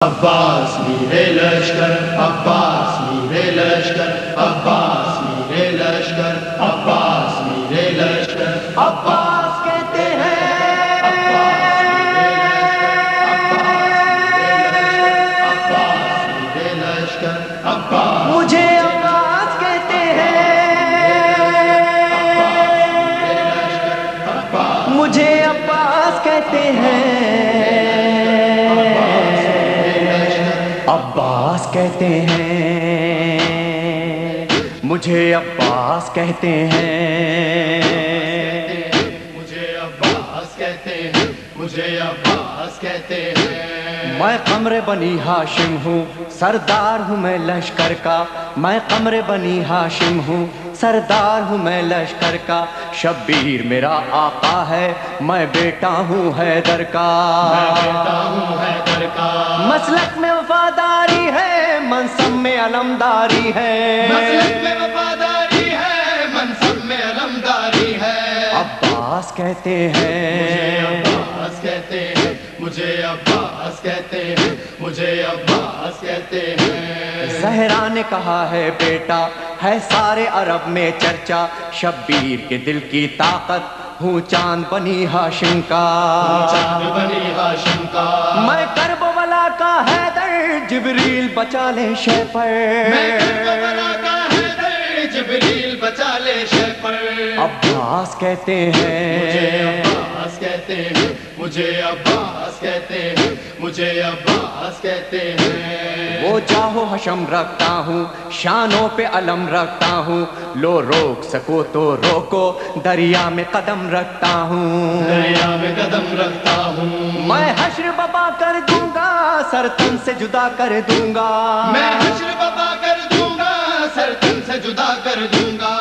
عباس میرے لشکر، عباس میرے لشکر، عباس میرے لشکر، عباس میرے لشکر، عباس کہتے ہیں، عباس میرے لشکر، عباس مجھے عباس کہتے ہیں، مجھے عباس کہتے ہیں، عباس کہتے ہیں، مجھے عباس کہتے ہیں، مجھے عباس کہتے ہیں، مجھے عباس کہتے ہیں۔ میں قمر بنی ہاشم ہوں، سردار ہوں میں لشکر کا، میں قمر بنی ہاشم ہوں، سردار ہوں میں لشکر کا، شبیر میرا آقا ہے، میں بیٹا ہوں حیدر کا، میں بیٹا ہوں حیدر کا، مسلک میں وفاداری ہے، منصب میں علمداری ہے، مسلک میں وفاداری ہے، منصب میں علمداری ہے۔ عباس کہتے مجھے ہیں، عباس کہتے ہیں، مجھے عباس کہتے ہیں، مجھے عباس کہتے ہیں۔ زہرا نے کہا ہے بیٹا ہے سارے عرب میں چرچا، شبیر کے دل کی طاقت ہوں چاند بنی ہاشم کا، چاند بنی ہاشم کا، میں کربلا کا حیدر، جبریل بچا لے شے پر، میں کربلا کا حیدر، جبریل بچا لے شے پر۔ عباس کہتے مجھے ہیں، عباس کہتے ہیں، مجھے عباس کہتے ہیں، مجھے عباس کہتے ہیں۔ وہ جاہو حشم رکھتا ہوں، شانوں پہ علم رکھتا ہوں، لو روک سکو تو روکو، دریا میں قدم رکھتا ہوں، دریا میں قدم رکھتا ہوں، میں حشر بپا کر دوں گا، سر تن سے جدا کر دوں گا، میں حشر بپا کر دوں گا، سر تن سے جدا کر دوں گا۔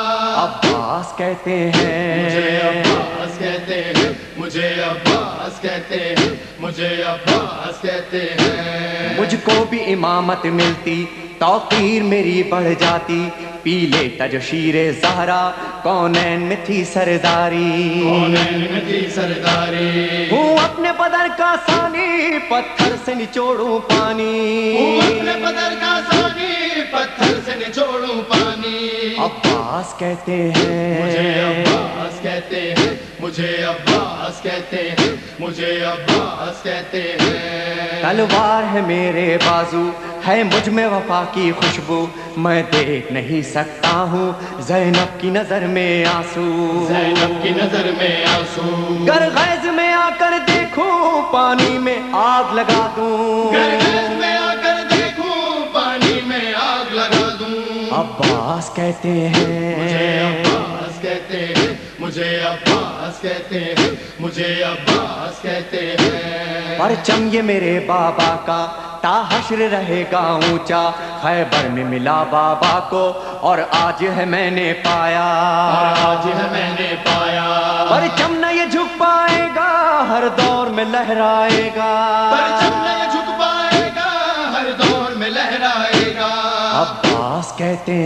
عباس کہتے مجھے ہیں، عباس کہتے ہیں، مجھے عباس کہتے ہیں، مجھے عباس کہتے ہیں۔ مجھ کو بھی امامت ملتی، توقیر میری بڑھ جاتی، پی لیتا جو شیر زہرا، کونین میں تھی سرداری، کونین میں تھی سرداری، ہوں اپنے بدر کا ثانی، پتھر سے نچوڑوں پانی، ہوں اپنے بدر کا ثانی، پتھر سے نچوڑوں پانی۔ عباس کہتے مجھے ہیں، عباس کہتے ہیں، مجھے عباس کہتے ہیں، مجھے عباس کہتے ہیں۔ تلوار ہے میرے بازو، ہے مجھ میں وفا کی خوشبو، میں دیکھ نہیں سکتا ہوں زینب کی نظر میں آنسو، زینب کی نظر میں آنسو، گر غیظ میں آ کر دیکھوں پانی میں آگ لگا دوں، گرگز میں آ کر دیکھوں پانی میں آگ لگا دوں۔ عباس کہتے مجھے ہیں، عباس کہتے ہیں، مجھے عباس کہتے ہیں، مجھے عباس کہتے ہیں۔ پرچم یہ میرے بابا کا تا حشر رہے گا اونچا، خیبر میں ملا بابا کو اور آج ہے میں نے پایا، اور آج ہے میں نے پایا، پرچم نہ یہ جھک پائے گا، ہر دور میں لہرائے گا، پرچم نہیں جھک پائے گا، ہر دور میں لہرائے گا۔ عباس کہتے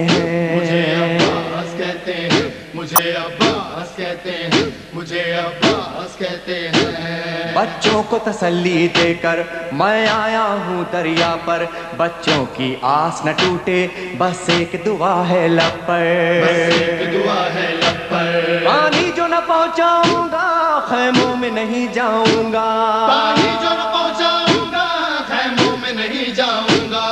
مجھے ہیں، عباس کہتے ہیں، مجھے عباس کہتے ہیں، مجھے عباس کہتے ہیں۔ بچوں کو تسلی دے کر میں آیا ہوں دریا پر، بچوں کی آس نہ ٹوٹے، بس ایک دعا ہے لب پر، بس ایک دعا ہے لب پر، پانی جو نہ پہنچاؤں گا خیموں میں نہیں جاؤں گا، پانی جو نہ پہنچاؤں گا خیموں میں نہیں جاؤں گا۔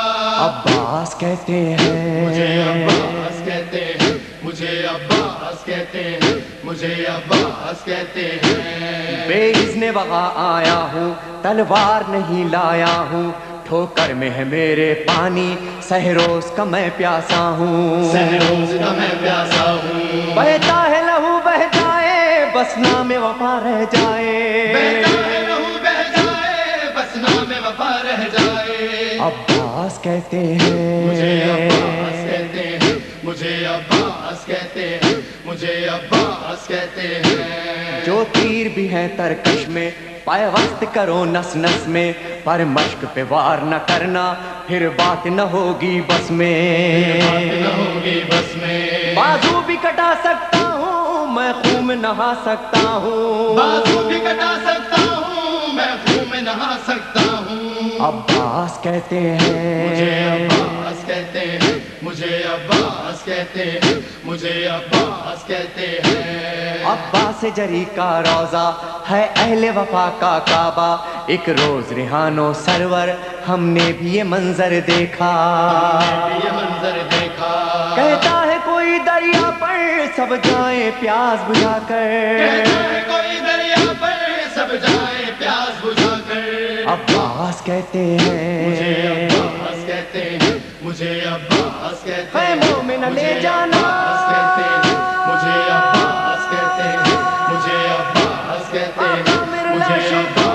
عباس کہتے مجھے ہیں، عباس کہتے ہیں، مجھے عباس کہتے ہیں، مجھے عباس کہتے ہیں۔ بے اذن وغا آیا ہوں، تلوار نہیں لایا ہوں، ٹھوکر میں ہے میرے پانی، سہروز کا میں پیاسا ہوں، سہروز کا میں پیاسا ہوں، بہتا ہے لہو بہ جائے، بس نام وفا رہ جائے، بہتا ہے لہو بہ جائے، بس نام وفا رہ جائے۔ عباس کہتے مجھے عباس ہیں، کہتے ہیں، مجھے عباس کہتے ہیں، مجھے عباس کہتے ہیں۔ جو تیر بھی ہیں ترکش میں، پائے وقت کرو نس نس میں، پر مشق پہ وار نہ کرنا، پھر بات نہ ہوگی بس میں، بات نہ ہوگی بس میں، بازو بھی کٹا سکتا ہوں میں، خون میں نہا سکتا ہوں، بازو بھی کٹا سکتا ہوں میں، خون میں نہا سکتا ہوں۔ عباس کہتے مجھے ہیں، عباس کہتے ہیں، مجھے عباس کہتے ہیں، مجھے عباس کہتے ہیں۔ عباس جری کا روضہ ہے اہل وفا کا کعبہ، ایک روز ریحانو سرور ہم نے بھی یہ منظر دیکھا، یہ منظر دیکھا، کہتا ہے کوئی دریا پر سب جائیں پیاس بجھا کر، کہتا ہے کوئی دریا پر سب جائے پیاس بجھا کر۔ عباس کہتے مجھے ہیں، عباس کہتے ہیں، مجھے عباس کہتے اے ہیں، مومن لے جانا، عباس کہتے ہیں، مجھے عباس کہتے ہیں، مجھے عباس کہتے ہیں، آقا میرے مجھے لاشے عباس